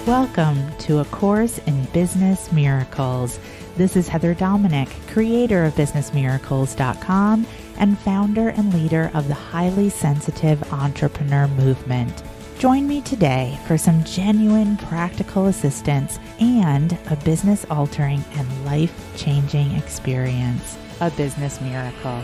Welcome to A Course in Business Miracles. This is Heather Dominic, creator of BusinessMiracles.com and founder and leader of the highly sensitive entrepreneur movement. Join me today for some genuine practical assistance and a business-altering and life-changing experience, a business miracle.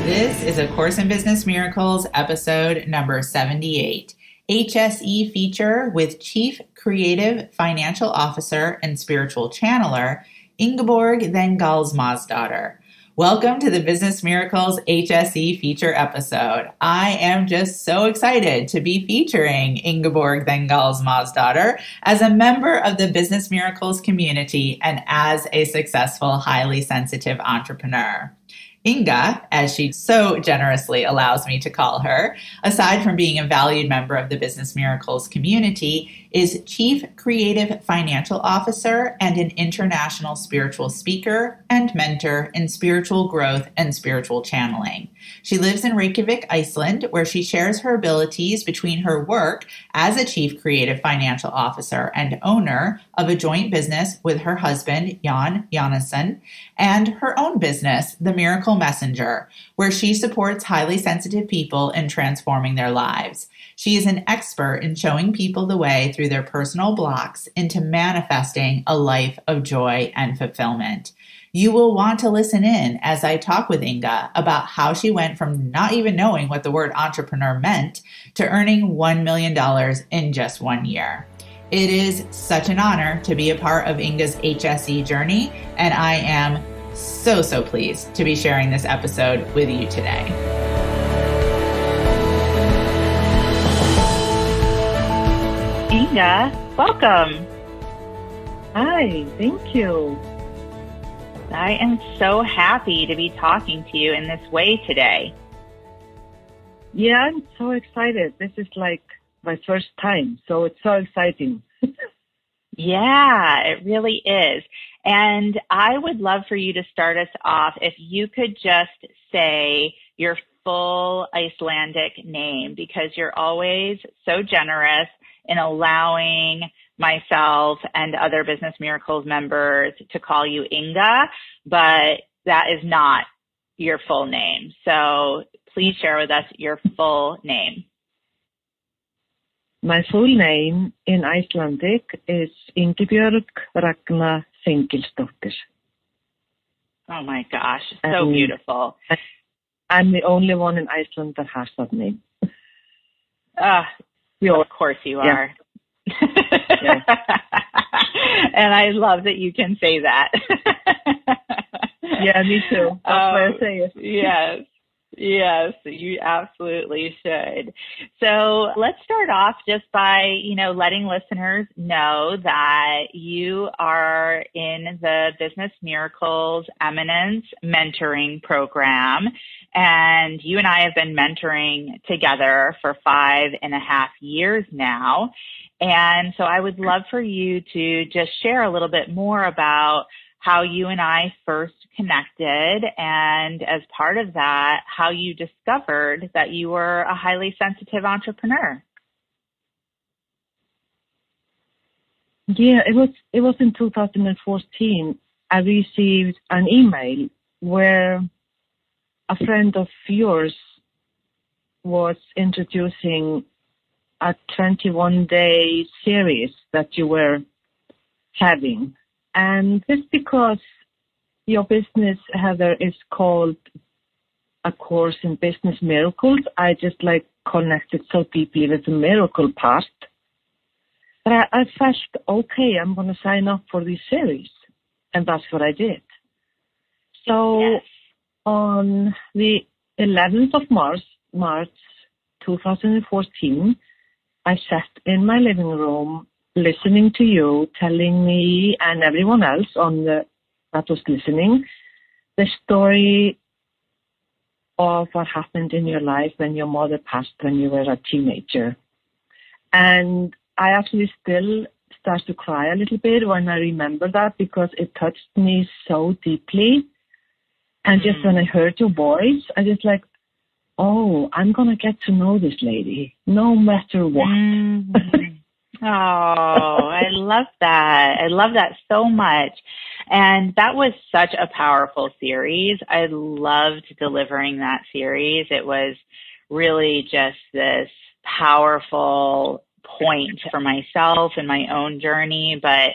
This is A Course in Business Miracles, episode number 78, HSE feature with Chief Creative Financial Officer and Spiritual Channeler, Inga Thengilsdottir. Welcome to the Business Miracles HSE feature episode. I am just so excited to be featuring Inga Thengilsdottir as a member of the Business Miracles community and as a successful, highly sensitive entrepreneur. Inga, as she so generously allows me to call her, aside from being a valued member of the Business Miracles community, is Chief Creative Financial Officer and an international spiritual speaker and mentor in spiritual growth and spiritual channeling. She lives in Reykjavik, Iceland, where she shares her abilities between her work as a Chief Creative Financial Officer and owner of a joint business with her husband, Jan Janusson, and her own business, The Miracle Messenger, where she supports highly sensitive people in transforming their lives. She is an expert in showing people the way through their personal blocks into manifesting a life of joy and fulfillment. You will want to listen in as I talk with Inga about how she went from not even knowing what the word entrepreneur meant to earning $1 million in just 1 year. It is such an honor to be a part of Inga's HSE journey, and I am so pleased to be sharing this episode with you today. Inga, welcome. Hi, thank you. I am so happy to be talking to you in this way today. Yeah, I'm so excited. This is like my first time, so it's so exciting. Yeah, it really is. And I would love for you to start us off if you could just say your full Icelandic name, because you're always so generous in allowing myself and other Business Miracles members to call you Inga, but that is not your full name. So please share with us your full name. My full name in Icelandic is Inga Thengilsdottir. Oh my gosh, so beautiful. I'm the only one in Iceland that has that name. Of course you are. Yeah. And I love that you can say that. Yeah, me too. That's why I say it. Yes, you absolutely should. So let's start off just by, letting listeners know that you are in the Business Miracles Eminence Mentoring Program, and you and I have been mentoring together for 5.5 years now. And so I would love for you to just share a little bit more about how you and I first connected, and as part of that, how you discovered that you were a highly sensitive entrepreneur. Yeah, it was in 2014. I received an email where a friend of yours was introducing a 21-day series that you were having. And this because your business, Heather, is called A Course in Business Miracles. I just connected so deeply with the miracle part. But I felt, okay, I'm going to sign up for this series. And that's what I did. So yes. On the 11th of March 2014, I sat in my living room listening to you, telling me and everyone else that was listening the story of what happened in your life when your mother passed when you were a teenager. And I actually still start to cry a little bit when I remember that, because it touched me so deeply. And just when I heard your voice, I just oh, I'm going to get to know this lady no matter what. Mm. Oh, I love that. I love that so much. And that was such a powerful series. I loved delivering that series. It was really just this powerful point for myself and my own journey, but,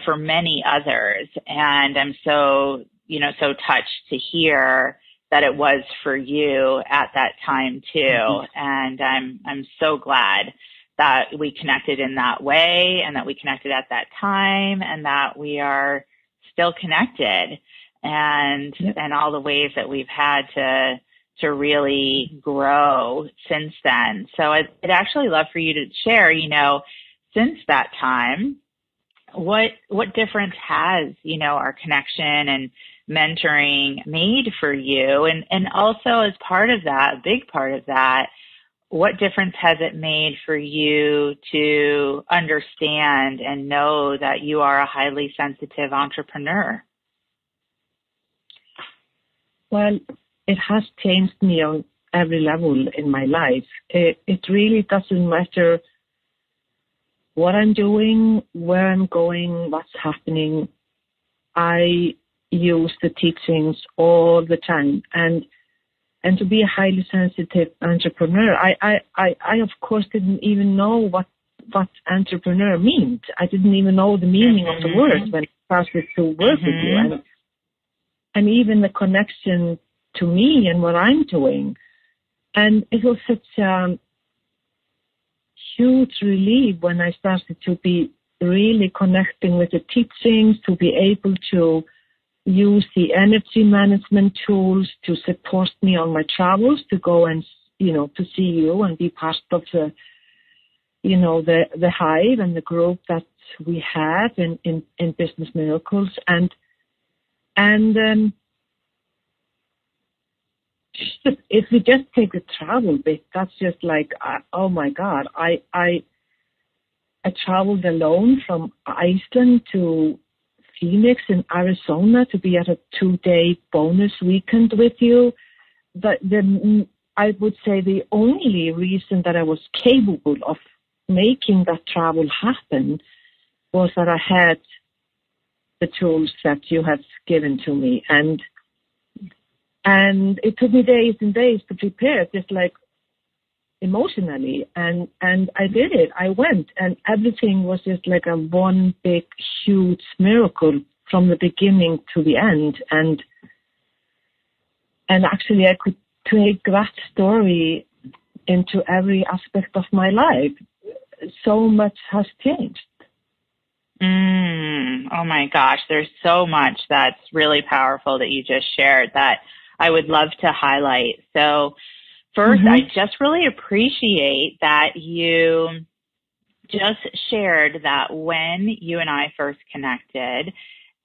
for many others. And I'm so, so touched to hear that it was for you at that time too. Mm-hmm. And I'm so glad that we connected in that way and that we connected at that time and that we are still connected and all the ways that we've had to really grow since then. So I'd actually love for you to share, since that time, what difference has, our connection and mentoring made for you? And also as part of that, a big part of that, what difference has it made for you to understand and know that you are a highly sensitive entrepreneur? Well, it has changed me on every level in my life. It really doesn't matter what I'm doing, where I'm going, what's happening. I use the teachings all the time. And to be a highly sensitive entrepreneur, I of course didn't even know what entrepreneur meant. I didn't even know the meaning of the word when I started to work with you, and even the connection to me and what I'm doing. And it was such a huge relief when I started to be really connecting with the teachings, to be able to use the energy management tools to support me on my travels, to go and, to see you and be part of the, the hive and the group that we have in Business Miracles. And if we just take the travel bit, that's just like, oh my God, I traveled alone from Iceland to Phoenix in Arizona to be at a 2-day bonus weekend with you. But I would say the only reason that I was capable of making that travel happen was that I had the tools that you have given to me. And it took me days and days to prepare, just like emotionally. And I did it. I went, and everything was just like a one big, huge miracle from the beginning to the end. And actually I could take that story into every aspect of my life. So much has changed. Oh my gosh, there's so much that's really powerful that you just shared that I would love to highlight. So first, I just really appreciate that you just shared that when you and I first connected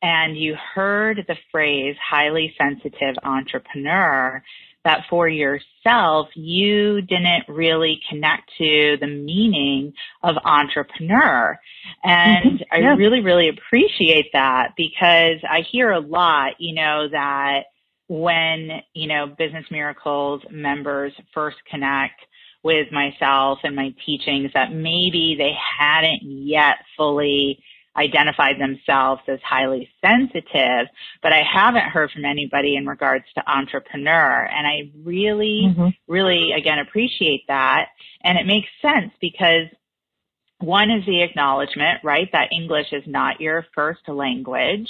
and you heard the phrase highly sensitive entrepreneur, that for yourself, you didn't really connect to the meaning of entrepreneur. And I really, really appreciate that, because I hear a lot, that when, Business Miracles members first connect with myself and my teachings, that maybe they hadn't yet fully identified themselves as highly sensitive, but I haven't heard from anybody in regards to entrepreneur. And I really, really, again, appreciate that. And it makes sense because one is the acknowledgement, right, that English is not your first language.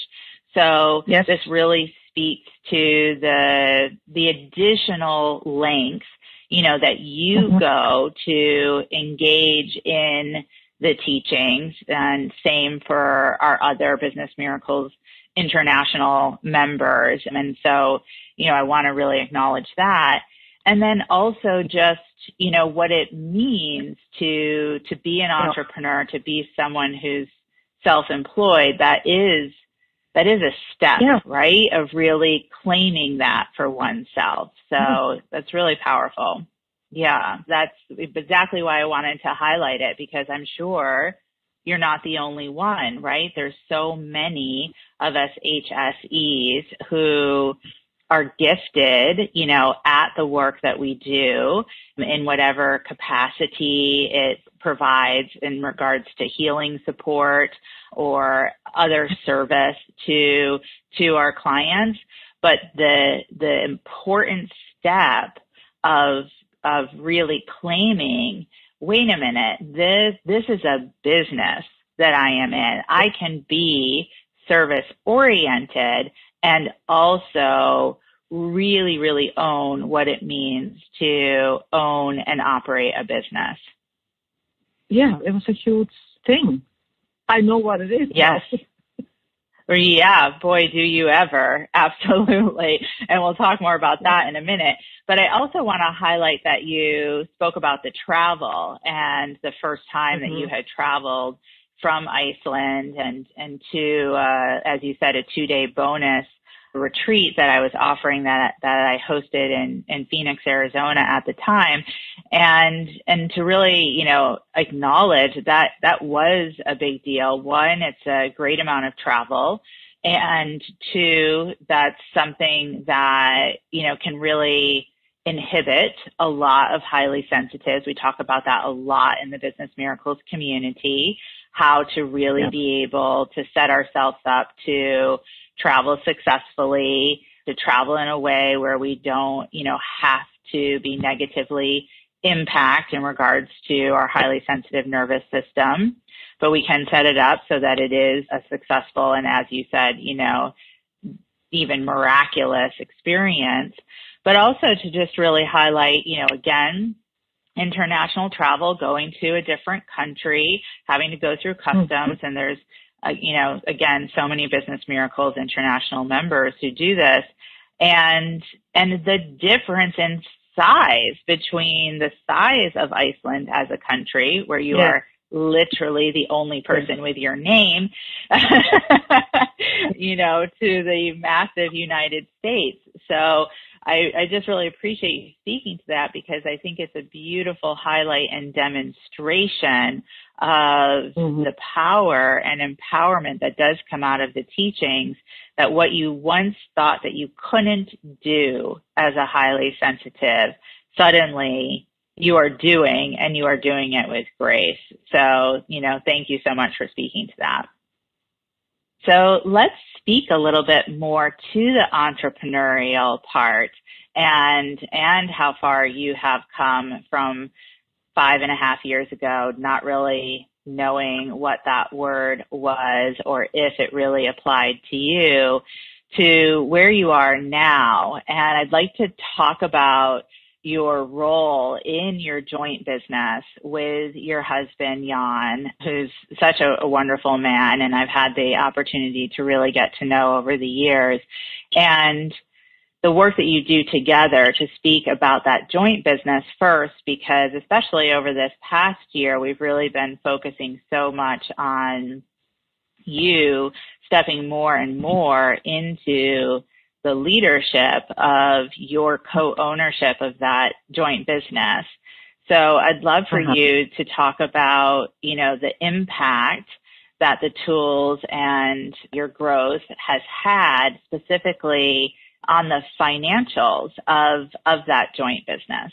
So this really speaks to the additional length, that you go to engage in the teachings, and same for our other Business Miracles International members. And so, I want to really acknowledge that. And then also just, what it means to be an entrepreneur, to be someone who's self-employed. That is a step, right, of really claiming that for oneself. So that's really powerful. Yeah, that's exactly why I wanted to highlight it, because I'm sure you're not the only one, right? There's so many of us HSEs who are gifted, at the work that we do in whatever capacity it provides in regards to healing support or other service to our clients. But the important step of really claiming, wait a minute, this is a business that I am in. I can be service oriented and also really, really own what it means to own and operate a business. Yeah, it was a huge thing. I know what it is. Yes. Yeah, boy, do you ever. Absolutely. And we'll talk more about that in a minute. But I also want to highlight that you spoke about the travel and the first time that you had traveled from Iceland and to, as you said, a 2-day bonus retreat that I was offering that I hosted in Phoenix, Arizona at the time. And to really, acknowledge that was a big deal. One, it's a great amount of travel. And two, that's something that, can really inhibit a lot of highly sensitives. We talk about that a lot in the Business Miracles community, how to really be able to set ourselves up to travel successfully, to travel in a way where we don't, have to be negatively impact in regards to our highly sensitive nervous system, but we can set it up so that it is a successful and, as you said, even miraculous experience. But also to just really highlight, again, international travel, going to a different country, having to go through customs, and there's again, so many Business Miracles International members who do this, and the difference in size between the size of Iceland as a country, where you are literally the only person with your name, to the massive United States. So I just really appreciate you speaking to that, because I think it's a beautiful highlight and demonstration of the power and empowerment that does come out of the teachings, that what you once thought that you couldn't do as a highly sensitive, suddenly you are doing, and you are doing it with grace. So, thank you so much for speaking to that. So let's speak a little bit more to the entrepreneurial part and how far you have come from 5.5 years ago, not really knowing what that word was or if it really applied to you, to where you are now. And I'd like to talk about your role in your joint business with your husband, Jan, who's such a wonderful man, and I've had the opportunity to really get to know over the years, and the work that you do together. To speak about that joint business first, because especially over this past year, we've really been focusing so much on you stepping more and more into the leadership of your co-ownership of that joint business. So I'd love for you to talk about, the impact that the tools and your growth has had specifically on the financials of that joint business.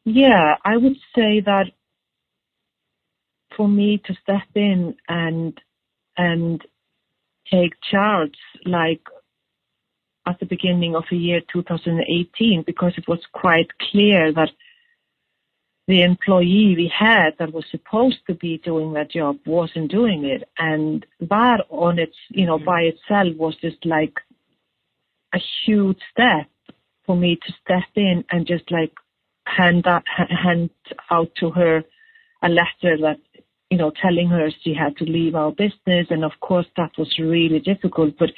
Yeah, I would say that for me to step in and take charge, like at the beginning of the year 2018, because it was quite clear that the employee we had that was supposed to be doing that job wasn't doing it. And that on its, by itself was just like a huge step for me to step in and just like hand out to her a letter that, telling her she had to leave our business. And of course that was really difficult, but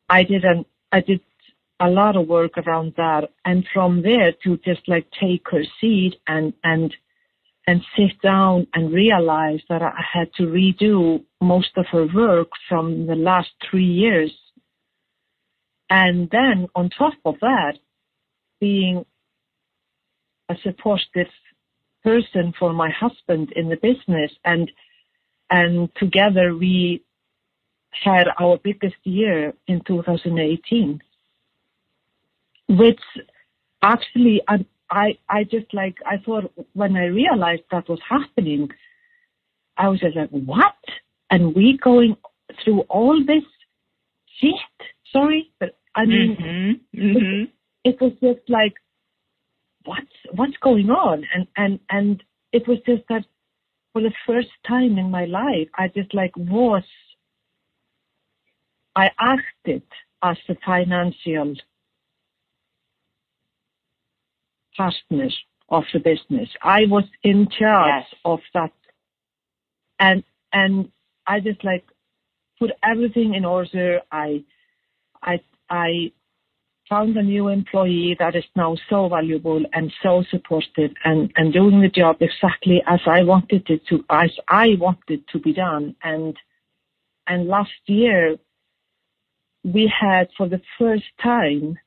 I did a lot of work around that. And from there to just like take her seat and sit down and realize that I had to redo most of her work from the last 3 years. And then on top of that, being a supportive person for my husband in the business, and together we had our biggest year in 2018, which actually I just like, I thought when I realized that was happening, I was just like, what? And we going through all this shit? Sorry, but I mean, it was just like, what's going on? And it was just that for the first time in my life, I just like I acted as the financial partner of the business. I was in charge of that. And I just like put everything in order. I found a new employee that is now so valuable and so supportive and doing the job exactly as I wanted it to be done. And last year we had, for the first time,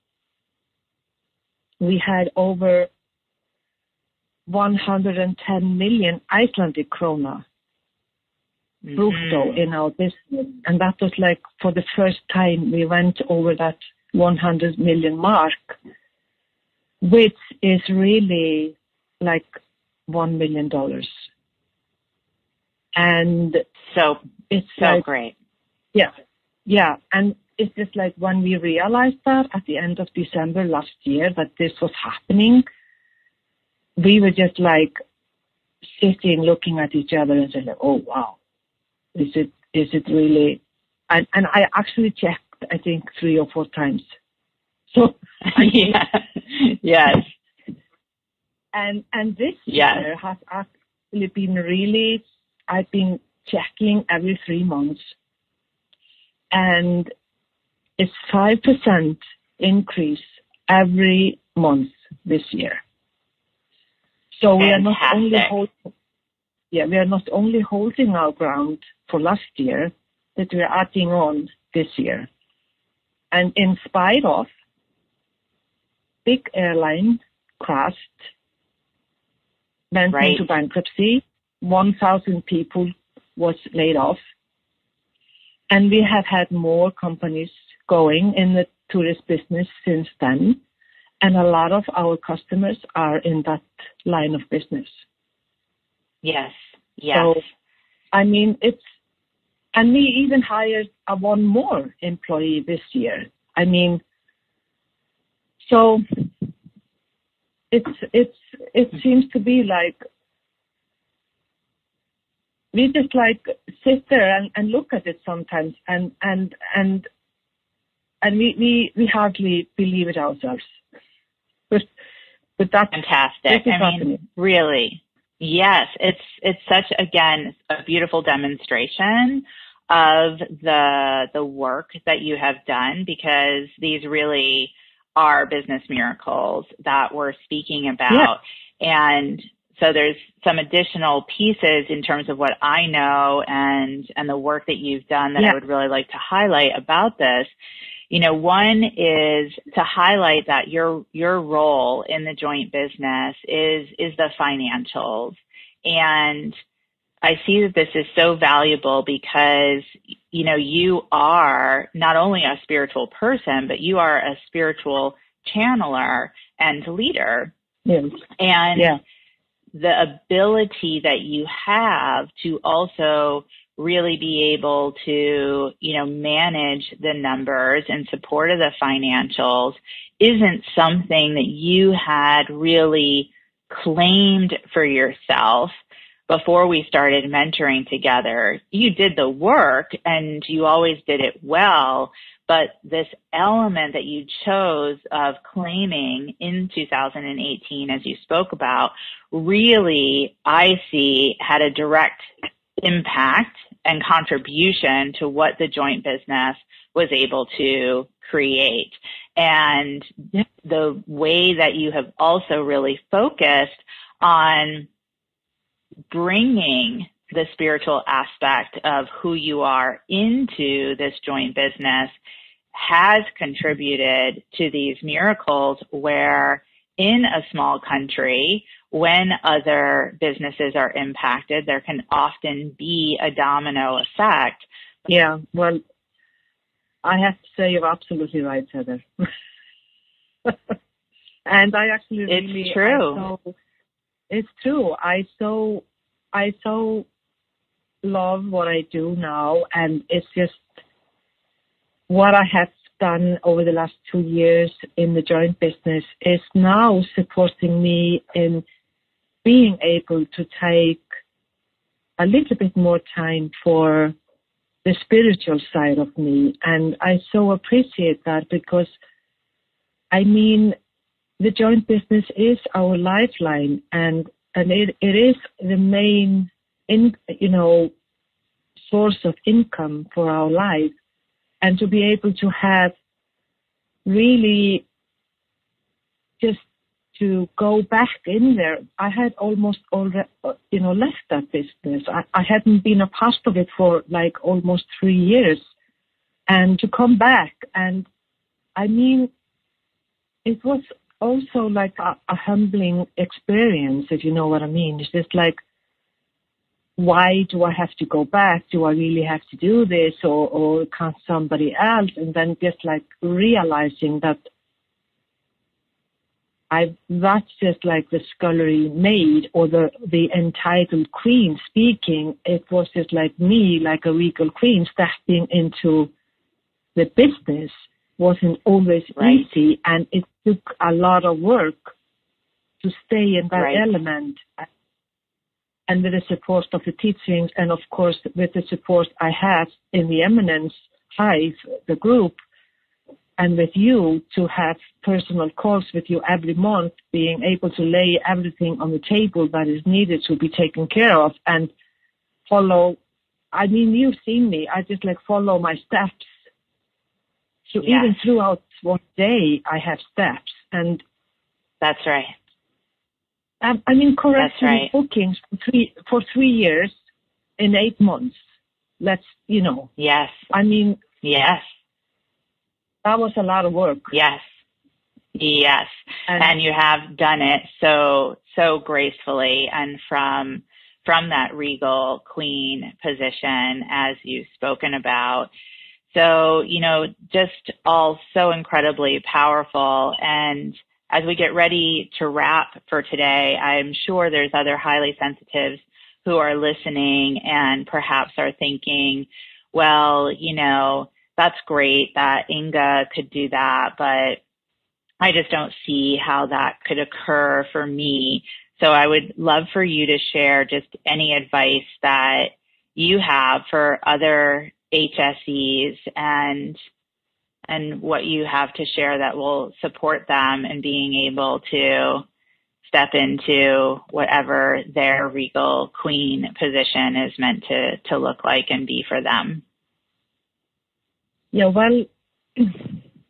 we had over 110 million Icelandic krona brutto in our business. And that was like, for the first time, we went over that 100 million mark, which is really like $1 million. And so it's so like, great. Yeah. And it's just like when we realized that at the end of December last year that this was happening, we were just like sitting, looking at each other and saying, like, oh, wow. Is it really? And I actually checked, I think, 3 or 4 times. So yes. And this year has actually been really, I've been checking every 3 months, and it's 5% increase every month this year. So we are not only holding our ground for last year, but we are adding on this year. And in spite of big airline crashed, went into bankruptcy, 1,000 people was laid off, and we have had more companies going in the tourist business since then, and a lot of our customers are in that line of business. Yes. So, I mean, and we even hired one more employee this year. I mean, so it seems to be like we just like sit there and look at it sometimes, and we hardly believe it ourselves. But that's fantastic. I mean, really. Yes, it's such, again, a beautiful demonstration of the work that you have done, because these really are business miracles that we're speaking about. And so there's some additional pieces in terms of what I know and the work that you've done that I would really like to highlight about this. You know, one is to highlight that your role in the joint business is the financials. And I see that this is so valuable because, you know, you are not only a spiritual person, but you are a spiritual channeler and leader. Yes. And the ability that you have to also really be able to, you know, manage the numbers in support of the financials isn't something that you had really claimed for yourself before we started mentoring together. You did the work and you always did it well, but this element that you chose of claiming in 2018, as you spoke about, really, I see, had a direct impact and contribution to what the joint business was able to create. And the way that you have also really focused on bringing the spiritual aspect of who you are into this joint business has contributed to these miracles where in a small country, when other businesses are impacted, there can often be a domino effect. Yeah, well, I have to say you're absolutely right, Heather. And I actually it's true. It's true. I so love what I do now, and it's just what I have done over the last 2 years in the joint business is now supporting me in being able to take a little bit more time for the spiritual side of me. And I so appreciate that, because I mean, the joint business is our lifeline, and it is the main source of income for our life. And to be able to have really just to go back in there, I had almost already, left that business. I hadn't been a part of it for like almost 3 years, and to come back, and I mean, it was also like a humbling experience, if you know what I mean. It's just like, why do I have to go back? Do I really have to do this, or can't somebody else? And then just like realizing that that's just like the scullery maid or the entitled queen speaking. It was just like me, like a regal queen, stepping into the business. Wasn't always easy, and it took a lot of work to stay in that element. And with the support of the teachings, and of course with the support I have in the Eminence Hive, the group, and with you, to have personal calls with you every month, being able to lay everything on the table that is needed to be taken care of, and follow. I mean, you've seen me. I just like follow my steps. So even throughout one day, I have steps. And that's right. I mean, correcting bookings for 3 years in 8 months. Yes. I mean, yes. That was a lot of work. Yes. Yes. And you have done it so gracefully, and from that regal queen position, as you've spoken about. So, just all so incredibly powerful. And as we get ready to wrap for today, I'm sure there's other highly sensitives who are listening and perhaps are thinking, well, that's great that Inga could do that, but I just don't see how that could occur for me. So I would love for you to share just any advice that you have for other HSEs and what you have to share that will support them in being able to step into whatever their regal queen position is meant to look like and be for them. Yeah, well,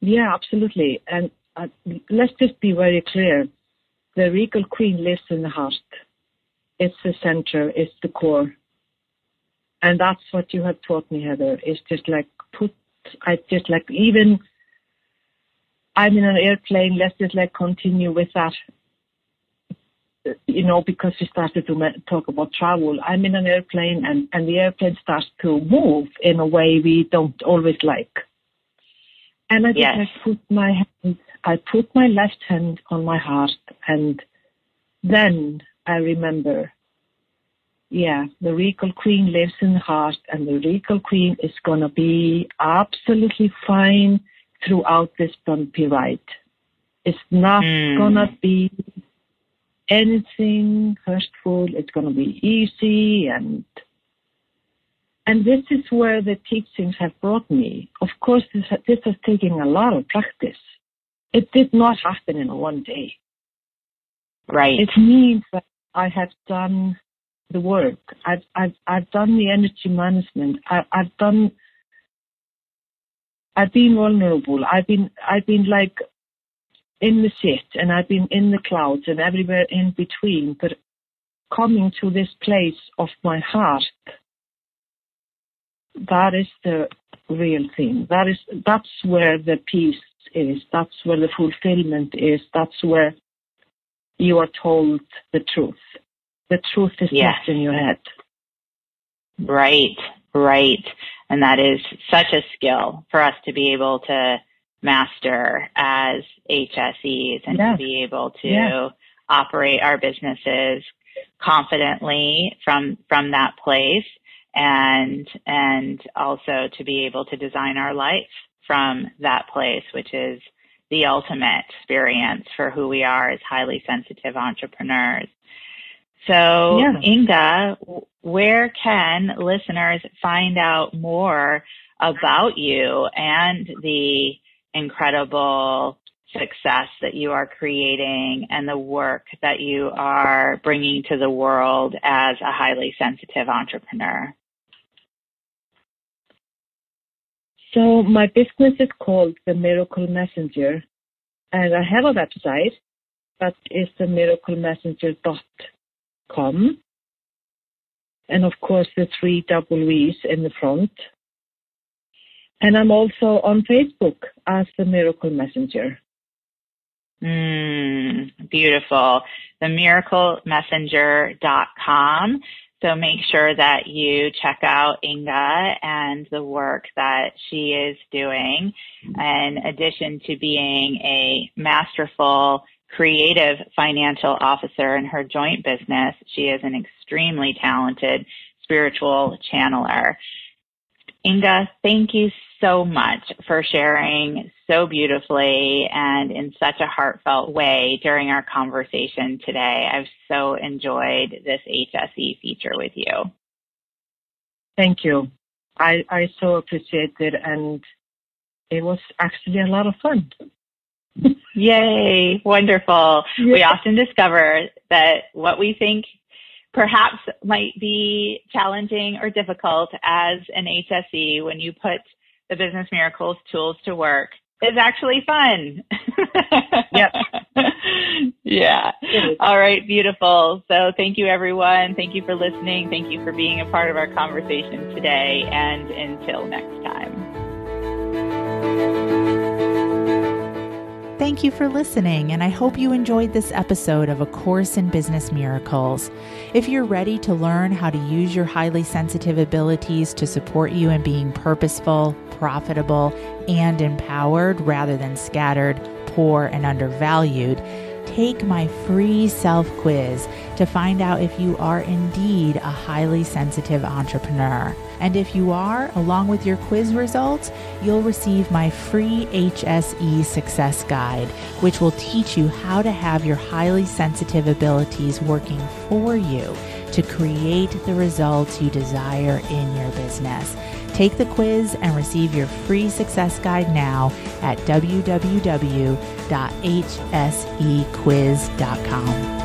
yeah, absolutely. And let's just be very clear. The regal queen lives in the heart. It's the center, it's the core. And that's what you have taught me, Heather. It's just like even I'm in an airplane, let's just like continue with that, because we started to talk about travel. I'm in an airplane and the airplane starts to move in a way we don't always like. And I just I put my left hand on my heart, and then I remember, the regal queen lives in the heart, and the regal queen is going to be absolutely fine throughout this bumpy ride. It's not going to be anything hurtful. It's going to be easy, and this is where the teachings have brought me. Of course, this has taken a lot of practice. It did not happen in one day. Right. It means that I have done the work. I've done the energy management. I've been vulnerable. I've been like in the shit, and I've been in the clouds and everywhere in between. But coming to this place of my heart, that is the real thing. That's where the peace is. That's where the fulfillment is. That's where you are told the truth. The truth is not in your head. Right, right. And that is such a skill for us to be able to master as HSEs and to be able to operate our businesses confidently from that place, and also to be able to design our life from that place, which is the ultimate experience for who we are as highly sensitive entrepreneurs. So, Inga, where can listeners find out more about you and the incredible success that you are creating and the work that you are bringing to the world as a highly sensitive entrepreneur? So my business is called The Miracle Messenger, and I have a website that is themiraclemessenger.com, and of course the 3 W's in the front. And I'm also on Facebook as The Miracle Messenger. Beautiful. themiraclemessenger.com. So make sure that you check out Inga and the work that she is doing. In addition to being a masterful, creative financial officer in her joint business, she is an extremely talented spiritual channeler. Inga, thank you so much for sharing so beautifully and in such a heartfelt way during our conversation today. I've so enjoyed this HSE feature with you. Thank you. I so appreciate it, and it was actually a lot of fun. Yay, wonderful. Yeah. We often discover that what we think perhaps might be challenging or difficult as an HSE, when you put the Business Miracles tools to work, is actually fun. Yep. Yeah. All right, beautiful. So thank you, everyone. Thank you for listening. Thank you for being a part of our conversation today. And until next time. Thank you for listening, and I hope you enjoyed this episode of A Course in Business Miracles. If you're ready to learn how to use your highly sensitive abilities to support you in being purposeful, profitable, and empowered rather than scattered, poor, and undervalued, take my free self-quiz to find out if you are indeed a highly sensitive entrepreneur. And if you are, along with your quiz results, you'll receive my free HSE Success Guide, which will teach you how to have your highly sensitive abilities working for you to create the results you desire in your business. Take the quiz and receive your free success guide now at www.hsequiz.com.